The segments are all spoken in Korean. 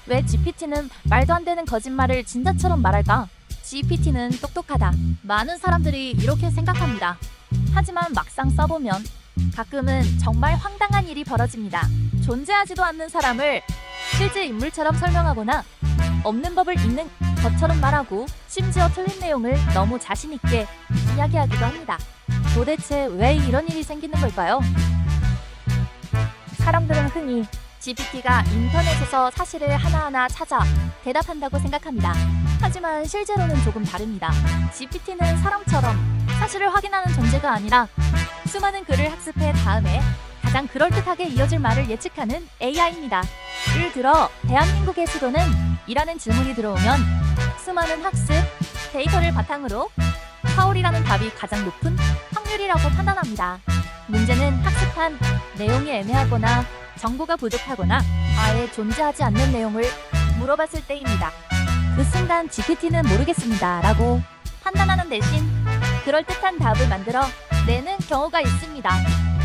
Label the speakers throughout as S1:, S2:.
S1: 왜 GPT는 말도 안 되는 거짓말을 진짜처럼 말할까? GPT는 똑똑하다. 많은 사람들이 이렇게 생각합니다. 하지만 막상 써보면 가끔은 정말 황당한 일이 벌어집니다. 존재하지도 않는 사람을 실제 인물처럼 설명하거나 없는 법을 있는 것처럼 말하고 심지어 틀린 내용을 너무 자신있게 이야기하기도 합니다. 도대체 왜 이런 일이 생기는 걸까요? 사람들은 흔히 GPT가 인터넷에서 사실을 하나하나 찾아 대답한다고 생각합니다. 하지만 실제로는 조금 다릅니다. GPT는 사람처럼 사실을 확인하는 존재가 아니라 수많은 글을 학습해 다음에 가장 그럴듯하게 이어질 말을 예측하는 AI입니다. 예를 들어 대한민국의 수도는? 이라는 질문이 들어오면 수많은 학습 데이터를 바탕으로 서울이라는 답이 가장 높은 확률이라고 판단합니다. 문제는 학습한 내용이 애매하거나 정보가 부족하거나 아예 존재하지 않는 내용을 물어봤을 때입니다. 그 순간 GPT는 모르겠습니다 라고 판단하는 대신 그럴듯한 답을 만들어 내는 경우가 있습니다.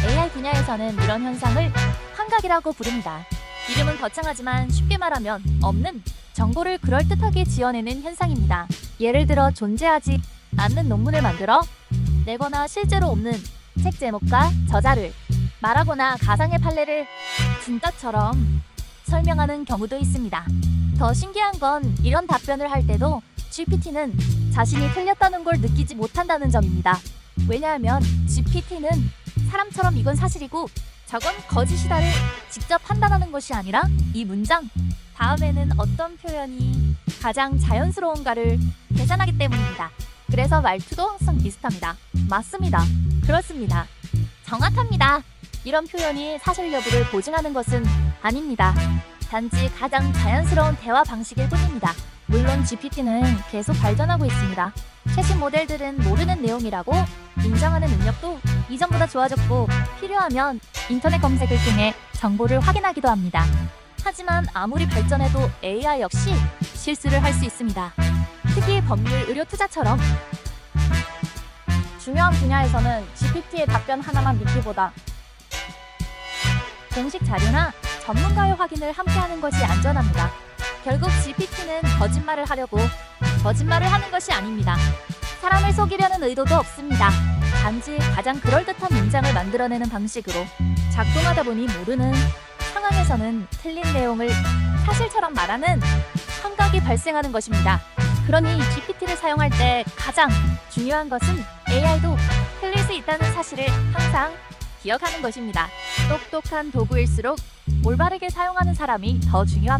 S1: AI 분야에서는 이런 현상을 환각이라고 부릅니다. 이름은 거창하지만 쉽게 말하면 없는 정보를 그럴듯하게 지어내는 현상입니다. 예를 들어 존재하지 않는 논문을 만들어 내거나 실제로 없는 책 제목과 저자를 말하거나 가상의 판례를 진짜처럼 설명하는 경우도 있습니다. 더 신기한 건 이런 답변을 할 때도 GPT는 자신이 틀렸다는 걸 느끼지 못한다는 점입니다. 왜냐하면 GPT는 사람처럼 이건 사실이고 저건 거짓이다를 직접 판단하는 것이 아니라 이 문장 다음에는 어떤 표현이 가장 자연스러운가를 계산하기 때문입니다. 그래서 말투도 항상 비슷합니다. 맞습니다. 그렇습니다. 정확합니다. 이런 표현이 사실 여부를 보증하는 것은 아닙니다. 단지 가장 자연스러운 대화 방식일 뿐입니다. 물론 GPT는 계속 발전하고 있습니다. 최신 모델들은 모르는 내용이라고 인정하는 능력도 이전보다 좋아졌고 필요하면 인터넷 검색을 통해 정보를 확인하기도 합니다. 하지만 아무리 발전해도 AI 역시 실수를 할 수 있습니다. 특히 법률, 의료, 투자처럼 중요한 분야에서는 GPT의 답변 하나만 믿기보다 공식 자료나 전문가의 확인을 함께하는 것이 안전합니다. 결국 GPT는 거짓말을 하려고 거짓말을 하는 것이 아닙니다. 사람을 속이려는 의도도 없습니다. 단지 가장 그럴듯한 문장을 만들어내는 방식으로 작동하다 보니 모르는 상황에서는 틀린 내용을 사실처럼 말하는 환각이 발생하는 것입니다. 그러니 GPT를 사용할 때 가장 중요한 것은 AI도 틀릴 수 있다는 사실을 항상 기억하는 것입니다. 똑똑한 도구일수록 올바르게 사용하는 사람이 더 중요합니다.